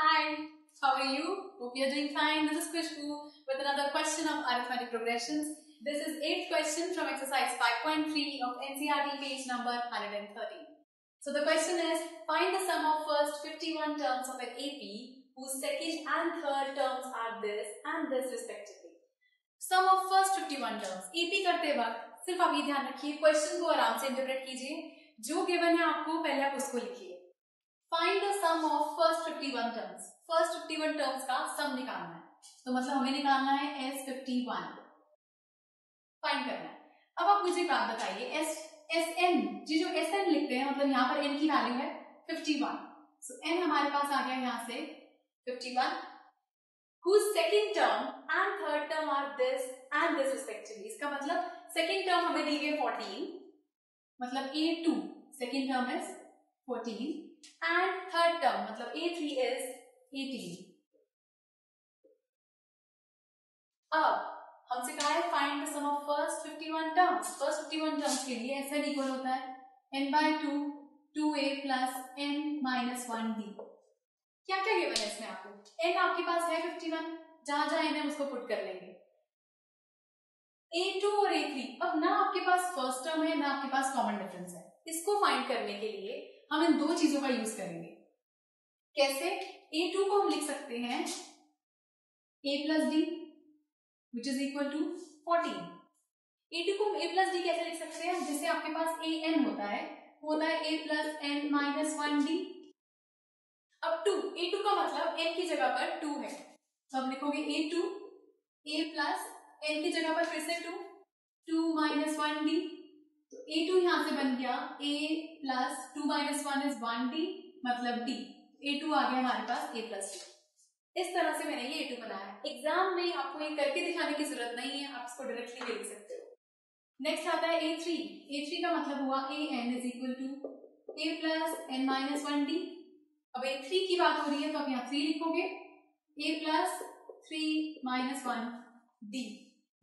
Hi, how are you? Hope you're doing fine. This is Kushbu with another question of arithmetic progressions. This is 8th question from exercise 5.3 of NCERT page number 130. So the question is, find the sum of first 51 terms of an AP whose second and third terms are this and this respectively. Sum of first 51 terms. AP करते वक्त सिर्फ आप ये ध्यान रखिए, question को आराम से इंटरप्रेट कीजिए, जो गिवन है आपको पहले आप उसको लिखिए. Find the sum of first 51 terms. First 51 terms का सम निकालना है, तो मतलब हमें निकालना है S51. फाइंड करना है. अब आप मुझे बात बताइए, SN जी जो SN लिखते हैं मतलब यहाँ पर N की वैल्यू है 51. सो N हमारे पास आ गया यहाँ से 51. Whose second term and third term are this and this respectively. इसका मतलब second term हमें दी गई 14, मतलब A2 second term is 14 and third term मतलब A3 is 18. अब हमसे कहा है find the sum of first 51 terms. First 51 terms के लिए SN इक्वल होता है n/2 2a plus n minus 1d. क्या क्या गिवन है इसमें आपको? n आपके पास है 51, जहां जहां n है उसको पुट कर लेंगे. A2 और A3, अब ना आपके पास फर्स्ट टर्म है ना आपके पास कॉमन डिफरेंस है. इसको फाइंड करने के लिए हम इन दो चीजों का यूज करेंगे. कैसे? A2 को हम लिख सकते हैं a plus d which is equal to 14. A2 को हम a plus d कैसे लिख सकते हैं? जैसे आपके पास an होता है a plus n minus 1d. अब 2, A2 का मतलब n की जगह पर 2 है, तो अब लिखोगे A2 a plus n की जगह पर फिर से 2 minus 1d. तो A2 यहां से बन गया a plus 2 minus 1 is 1d मतलब d. A2 आ गया हमारे पास a plus d. इस तरह से मैंने ये A2 बनाया. एग्जाम में आपको ये करके दिखाने की जरूरत नहीं है, आप इसको डायरेक्टली भी लिख सकते हो. नेक्स्ट आता है A3. A3 का मतलब हुआ an is equal to a plus n minus 1d. अब A3 की बात हो रही है तो आप यहाँ 3 लिखोगे, a plus 3 minus 1d.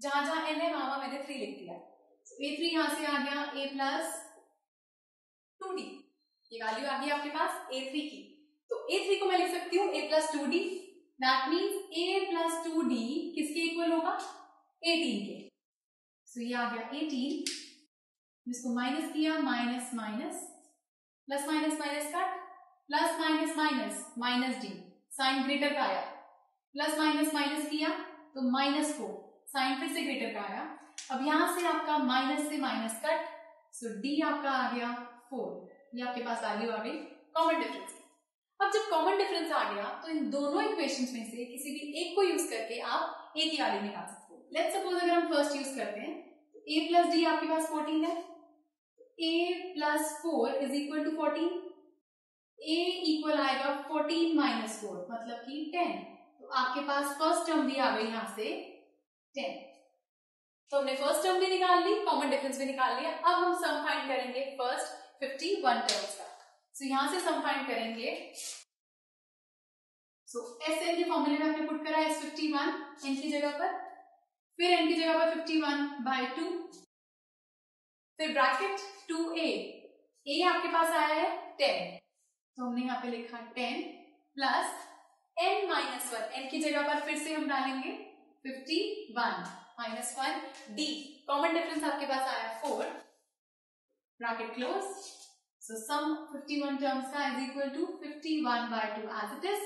जहां जहां n है वहां मैंने 3 लिख दिया. A3 यहां से आ गया a plus 2d. ये वैल्यू आ गई आपके पास A3 की. तो A3 को मैं लिख सकती हूँ a plus 2d. That means a plus 2d किसके इक्वल होगा? 18 के. सो ये आ गया 18. जिसको माइनस किया, minus minus plus minus minus cut, plus minus minus minus D. Sign greater का आया, प्लस माइनस माइनस किया तो माइनस 4. साइन फिर से ग्रेटर का आया. अब यहां से आपका माइनस से माइनस कट, सो डी आपका आ गया 4. ये आपके पास वैल्यू आ गई कॉमन डिफरेंस. अब जब कॉमन डिफरेंस आ गया तो इन दोनों इक्वेशंस में से किसी भी एक को यूज करके आप ए की वैल्यू निकाल सकते हो. लेट्स सपोज अगर हम फर्स्ट यूज करते हैं तो a प्लस डी आपके पास 14 है. a plus 4 is equal to 14. a equal आएगा 14 माइनस 4 मतलब कि 10. तो आपके पास फर्स्ट टर्म भी आ गई यहां से 10. तो हमने फर्स्ट टर्म भी निकाल ली, कॉमन डिफरेंस भी निकाल लिया. अब हम सम फाइंड करेंगे फर्स्ट 51 टर्म्स का. सो यहां से सम फाइंड करेंगे. सो SN के फॉर्मूले में आपने पुट करा है S51 n की जगह पर, फिर n की जगह पर 51/2, फिर ब्रैकेट 2a. a आपके पास आया है 10, तो हमने यहाँ पे लिखा 10 प्लस n माइनस 1. n की जगह पर फिर से हम डालेंगे 51 माइनस 1 d. कॉमन डिफरेंस आपके पास आया 4. Bracket close. So sum 51 terms का is equal to 51/2 as it is.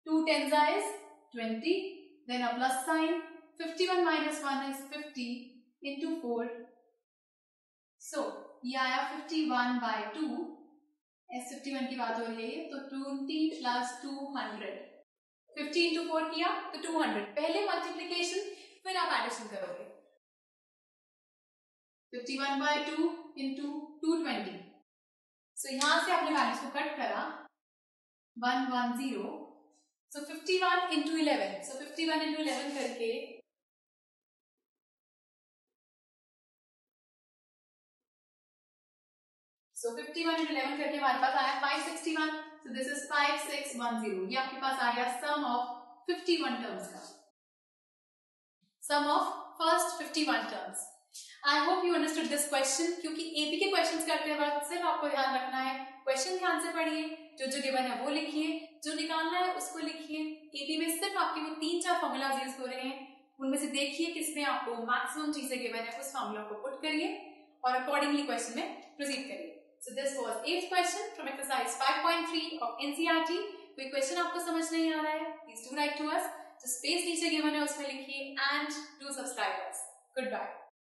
2 tens is 20. Then a plus sign. 51 minus 1 is 50 into 4. So ये आया 51/2. S51 की बात हो रही है तो 20 plus 200. 50 into 4 किया तो 200. पहले मल्टीप्लीकेशन फिर आप एडिशन करोगे. 51/2 into 220. सो यहां से आपने वैल्यूज को कट करा 110. सो 51 into 11. सो 51 into 11 करके सो 51 into 11 करके हमारे पास आया 561. So this is 5610. ये आपके पास आ गया सम ऑफ 51 टर्म्स का. Sum of first 51 terms. I hope you understood this question. क्योंकि एपी के क्वेश्चंस करते वक्त सिर्फ आपको ध्यान रखना है, क्वेश्चन ध्यान से पढ़िए, जो जो गिवन है वो लिखिए, जो निकालना है उसको लिखिए। एपी में सिर्फ आपके वो 3-4 फॉर्मूलाज यूज हो रहे हैं, उनमें से देखिए किसमें आपको मैक्सिमम चीजें गिवन है, उस फॉर्मूला को पुट करिए और अकॉर्डिंगली क्वेश्चन में प्रोसीड करिए। So this was 8th question from exercise 5.3 of NCERT. कोई क्वेश्चन आपको समझ नहीं आ रहा है, please do write to us. जो स्पेस नीचे गिवन है उसमें लिखिए and do subscribe us. Good bye.